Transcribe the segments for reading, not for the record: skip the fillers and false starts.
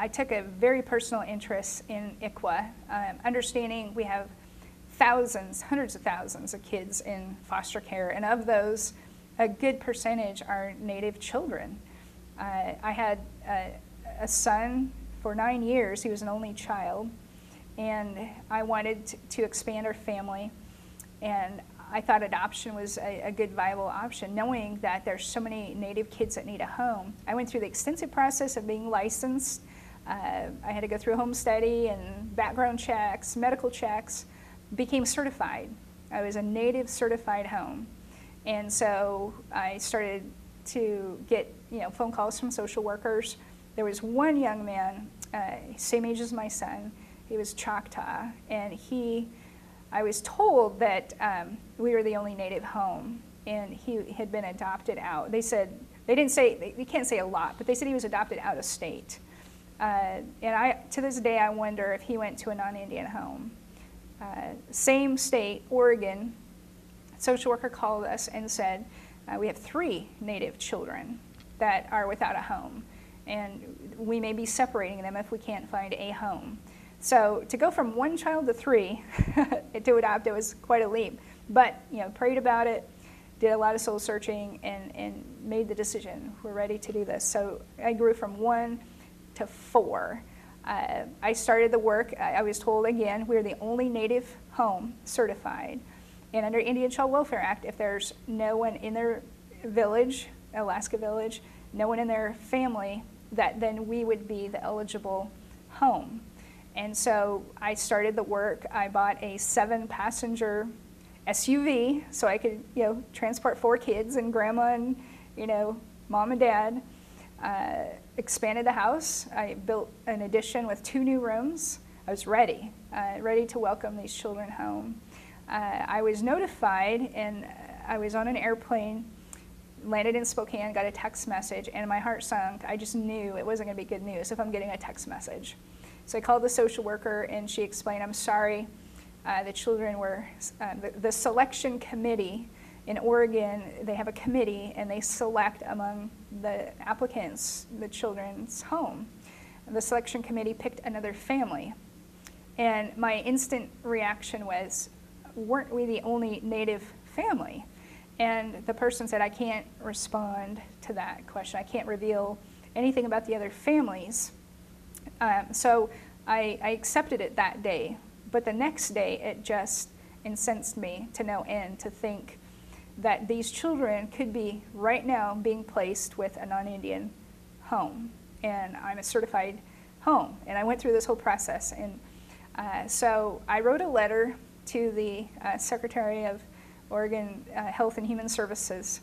I took a very personal interest in ICWA, understanding we have thousands, hundreds of thousands of kids in foster care, and of those, a good percentage are Native children. I had a son for 9 years. He was an only child, and I wanted to expand our family, and I thought adoption was a good, viable option, knowing that there's so many Native kids that need a home. I went through the extensive process of being licensed. I had to go through a home study and background checks, medical checks, became certified. I was a Native certified home. And so I started to get phone calls from social workers. There was one young man, same age as my son. He was Choctaw, and I was told that we were the only Native home, and he had been adopted out. They said, they didn't say, they can't say a lot, but they said he was adopted out of state. And to this day, I wonder if he went to a non-Indian home. Same state, Oregon, social worker called us and said, we have 3 Native children that are without a home, and we may be separating them if we can't find a home. So to go from 1 child to 3 to adopt, it was quite a leap. But prayed about it, did a lot of soul searching, and made the decision. We're ready to do this. So I grew from 1 to 4. I started the work. I was told, again, we're the only Native home certified. And under Indian Child Welfare Act, if there's no one in their village, Alaska village, no one in their family, then we would be the eligible home. And so I started the work. I bought a 7-passenger SUV so I could, transport 4 kids and grandma and, mom and dad. Expanded the house. I built an addition with 2 new rooms. I was ready to welcome these children home. I was notified, and I was on an airplane, landed in Spokane, got a text message, and my heart sunk. I just knew it wasn't going to be good news if I'm getting a text message. So I called the social worker, and she explained, I'm sorry, the children were, the selection committee in Oregon, they have a committee, and they select among the applicants the children's home. The selection committee picked another family. And my instant reaction was, weren't we the only Native family? And the person said, I can't respond to that question. I can't reveal anything about the other families. So I accepted it that day. But the next day, it just incensed me to no end to think that these children could be right now being placed with a non-Indian home. And I'm a certified home. And I went through this whole process. And so I wrote a letter to the Secretary of Oregon Health and Human Services.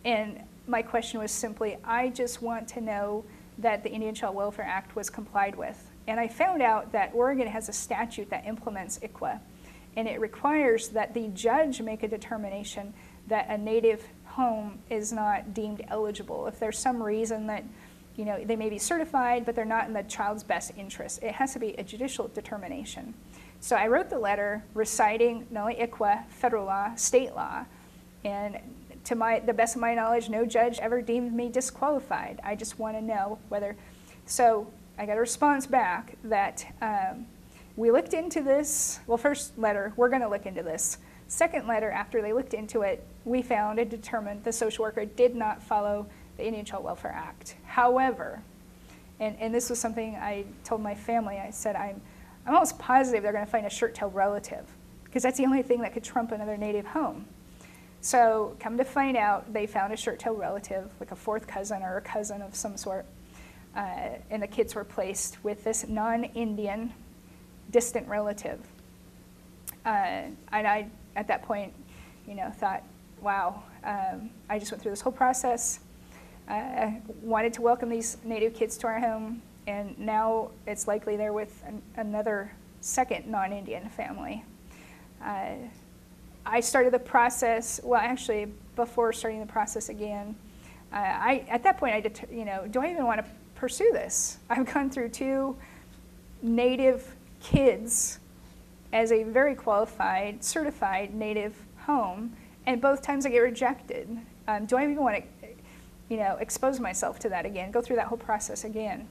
And my question was simply, I just want to know that the Indian Child Welfare Act was complied with. And I found out that Oregon has a statute that implements ICWA. And it requires that the judge make a determination that a Native home is not deemed eligible. If there's some reason that they may be certified, but they're not in the child's best interest, it has to be a judicial determination. So I wrote the letter reciting not only ICWA, federal law, state law, and to the best of my knowledge, no judge ever deemed me disqualified. I just want to know whether. So I got a response back that we looked into this. Well, first letter, we're going to look into this. Second letter, after they looked into it, we found and determined the social worker did not follow the Indian Child Welfare Act. However, and this was something I told my family, I said, I'm almost positive they're going to find a shirt-tailed relative, because that's the only thing that could trump another Native home. So come to find out, they found a shirt-tailed relative, like a 4th cousin or a cousin of some sort, and the kids were placed with this non-Indian distant relative. And I, at that point, thought, wow, I just went through this whole process. Wanted to welcome these Native kids to our home, and now it's likely they're with another second non-Indian family. I started the process, well, actually, before starting the process again, at that point, do I even want to pursue this? I've gone through 2 Native kids as a very qualified, certified Native home, and both times I get rejected. Do I even want to, expose myself to that again, go through that whole process again?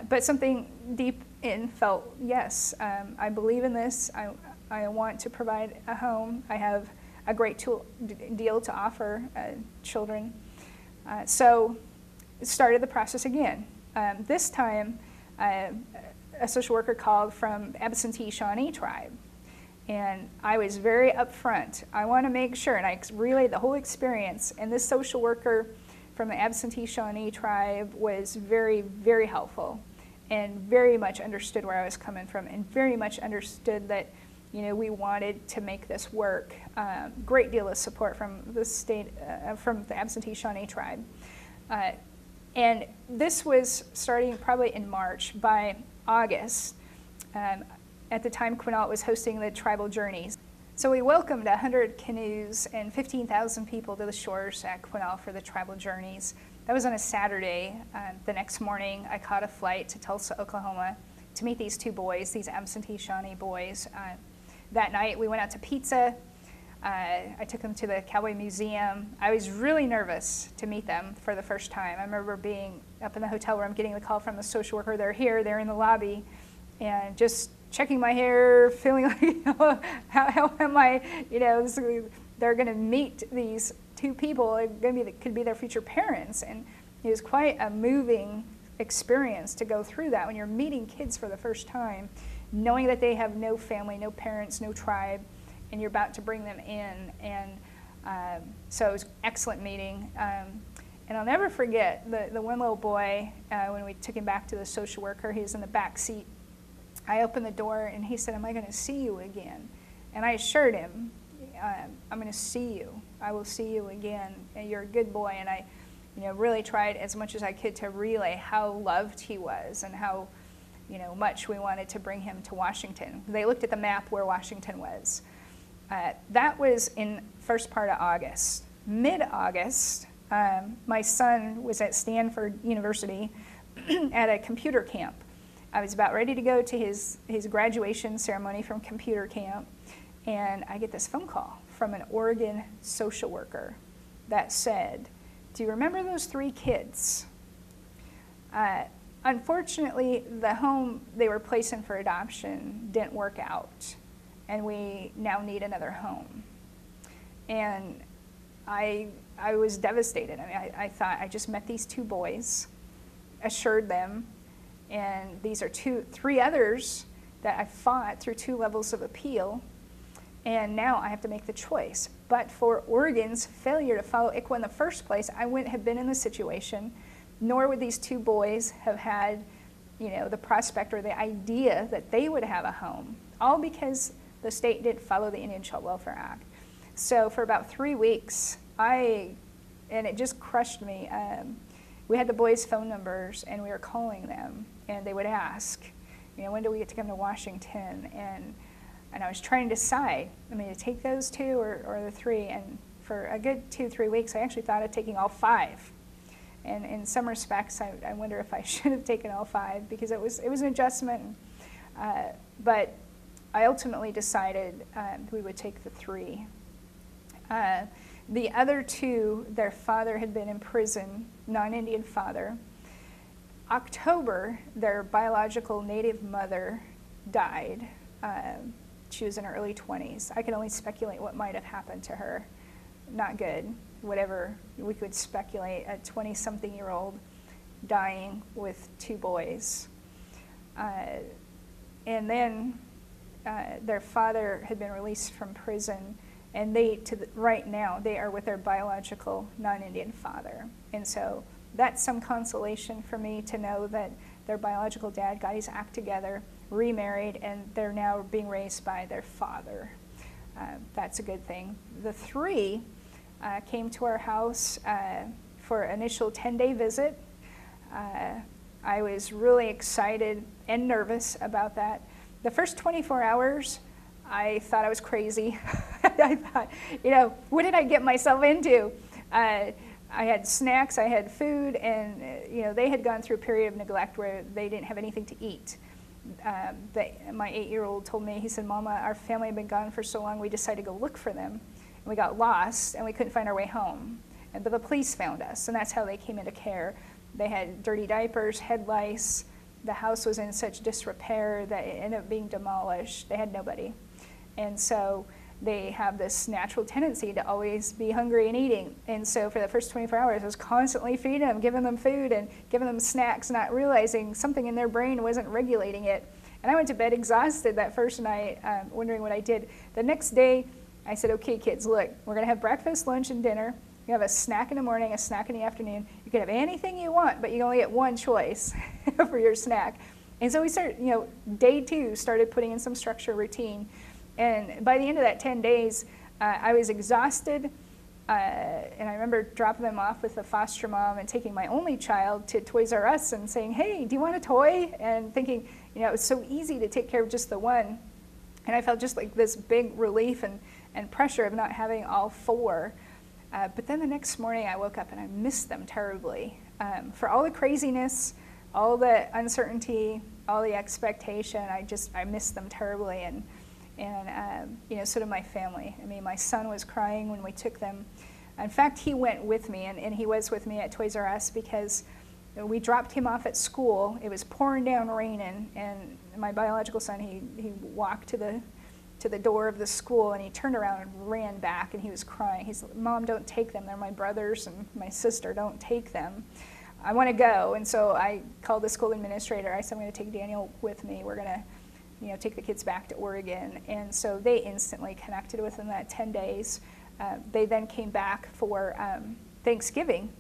But something deep in felt, yes, I believe in this. I want to provide a home. I have a great deal to offer children. So started the process again. This time, a social worker called from Absentee Shawnee tribe. And I was very upfront. I want to make sure, and I relayed the whole experience. And this social worker from the Absentee Shawnee tribe was very, very helpful and very much understood where I was coming from and very much understood that, you know, we wanted to make this work. Great deal of support from the state, from the Absentee Shawnee tribe. And this was starting probably in March. By August, at the time, Quinault was hosting the Tribal Journeys. So we welcomed 100 canoes and 15,000 people to the shores at Quinault for the Tribal Journeys. That was on a Saturday. The next morning, I caught a flight to Tulsa, Oklahoma to meet these two boys, these Absentee Shawnee boys. That night, we went out to pizza. I took them to the Cowboy Museum. I was really nervous to meet them for the first time. I remember being up in the hotel room, getting the call from the social worker. They're here, they're in the lobby, and just checking my hair, feeling like, you know, how am I, you know, they're going to meet these two people, could be their future parents. And it was quite a moving experience to go through that when you're meeting kids for the first time, knowing that they have no family, no parents, no tribe, and you're about to bring them in. And so it was an excellent meeting. And I'll never forget the one little boy, when we took him back to the social worker, he was in the back seat. I opened the door and he said, "Am I going to see you again?" And I assured him, "I'm going to see you. I will see you again. And you're a good boy." And I, you know, really tried as much as I could to relay how loved he was and how, you know, much we wanted to bring him to Washington. They looked at the map where Washington was. That was in first part of August. Mid-August, my son was at Stanford University at a computer camp. I was about ready to go to his graduation ceremony from computer camp, and I get this phone call from an Oregon social worker that said, "Do you remember those 3 kids? Unfortunately, the home they were placed in for adoption didn't work out, and we now need another home." And I was devastated. I mean, I thought, I just met these 2 boys, assured them, and these are 3 others that I fought through 2 levels of appeal, and now I have to make the choice. But for Oregon's failure to follow ICWA in the first place, I wouldn't have been in this situation, nor would these 2 boys have had, you know, the prospect or the idea that they would have a home, all because the state didn't follow the Indian Child Welfare Act. So for about 3 weeks, and it just crushed me. We had the boys' phone numbers, and we were calling them, and they would ask, you know, when do we get to come to Washington? And I was trying to decide, I mean, to take those 2 or the 3, and for a good 2-3 weeks, I actually thought of taking all 5. And in some respects, I wonder if I should have taken all 5, because it was an adjustment. But I ultimately decided we would take the 3. The other 2, their father had been in prison, non-Indian father. October, their biological native mother died. She was in her early 20s. I can only speculate what might have happened to her. Not good. Whatever we could speculate, a 20-something-year-old dying with 2 boys. And then their father had been released from prison, and right now, they are with their biological non-Indian father. And so that's some consolation for me to know that their biological dad got his act together, remarried, and they're now being raised by their father. That's a good thing. The 3 came to our house for an initial 10-day visit. I was really excited and nervous about that. The first 24 hours, I thought I was crazy. I thought, you know, what did I get myself into? I had snacks, I had food, and you know, they had gone through a period of neglect where they didn't have anything to eat. My 8-year-old told me, he said, "Mama, our family had been gone for so long, we decided to go look for them. And we got lost, and we couldn't find our way home. But the police found us, and that's how they came into care. They had dirty diapers, head lice, the house was in such disrepair that it ended up being demolished. They had nobody. And so they have this natural tendency to always be hungry and eating. And so for the first 24 hours, I was constantly feeding them, giving them food and giving them snacks, not realizing something in their brain wasn't regulating it. And I went to bed exhausted that first night, wondering what I did. The next day, I said, okay, kids, look, we're going to have breakfast, lunch, and dinner. You have a snack in the morning, a snack in the afternoon. You can have anything you want, but you only get one choice for your snack. And so we started, day 2, started putting in some structure, routine. And by the end of that 10 days, I was exhausted. And I remember dropping them off with a foster mom and taking my only child to Toys R Us and saying, hey, do you want a toy? And thinking, it was so easy to take care of just the one. And I felt just like this big relief and pressure of not having all 4. But then the next morning I woke up and I missed them terribly. For all the craziness, all the uncertainty, all the expectation, I missed them terribly. And so did my family. I mean, my son was crying when we took them. In fact, he went with me, and he was with me at Toys R Us because we dropped him off at school. It was pouring down raining, and my biological son, he walked to the door of the school, and he turned around and ran back, and he was crying. He's like, Mom, don't take them. They're my brothers and my sister. Don't take them. I want to go. And so I called the school administrator. I said, I'm going to take Daniel with me. We're going to take the kids back to Oregon. And so they instantly connected within that 10 days. They then came back for Thanksgiving.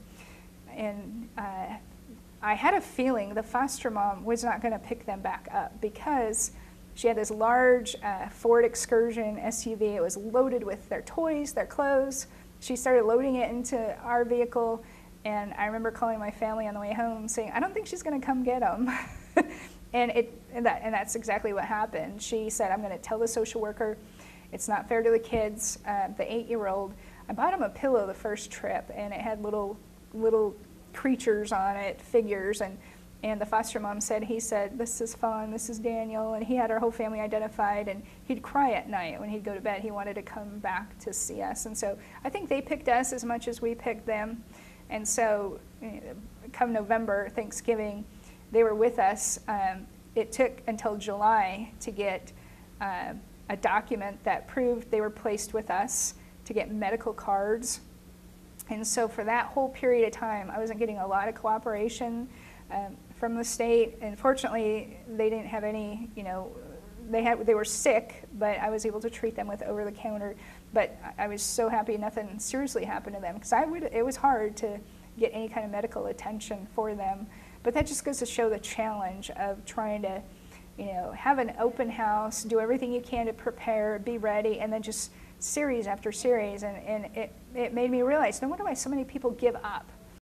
And I had a feeling the foster mom was not going to pick them back up because she had this large Ford Excursion SUV. It was loaded with their toys, their clothes. She started loading it into our vehicle. And I remember calling my family on the way home saying, I don't think she's going to come get them. And that's exactly what happened. She said, I'm going to tell the social worker. It's not fair to the kids. The 8-year-old, I bought him a pillow the first trip, and it had little creatures on it, figures, and the foster mom said, this is Fawn, this is Daniel, and he had our whole family identified, and he'd cry at night when he'd go to bed. He wanted to come back to see us. And so I think they picked us as much as we picked them. And so come November, Thanksgiving, they were with us. It took until July to get a document that proved they were placed with us, to get medical cards. And so for that whole period of time, I wasn't getting a lot of cooperation from the state. And fortunately, they didn't have any, they were sick, but I was able to treat them with over-the-counter. But I was so happy nothing seriously happened to them, because it was hard to get any kind of medical attention for them. But that just goes to show the challenge of trying to, have an open house, do everything you can to prepare, be ready, and then just series after series. And it made me realize, no wonder why so many people give up.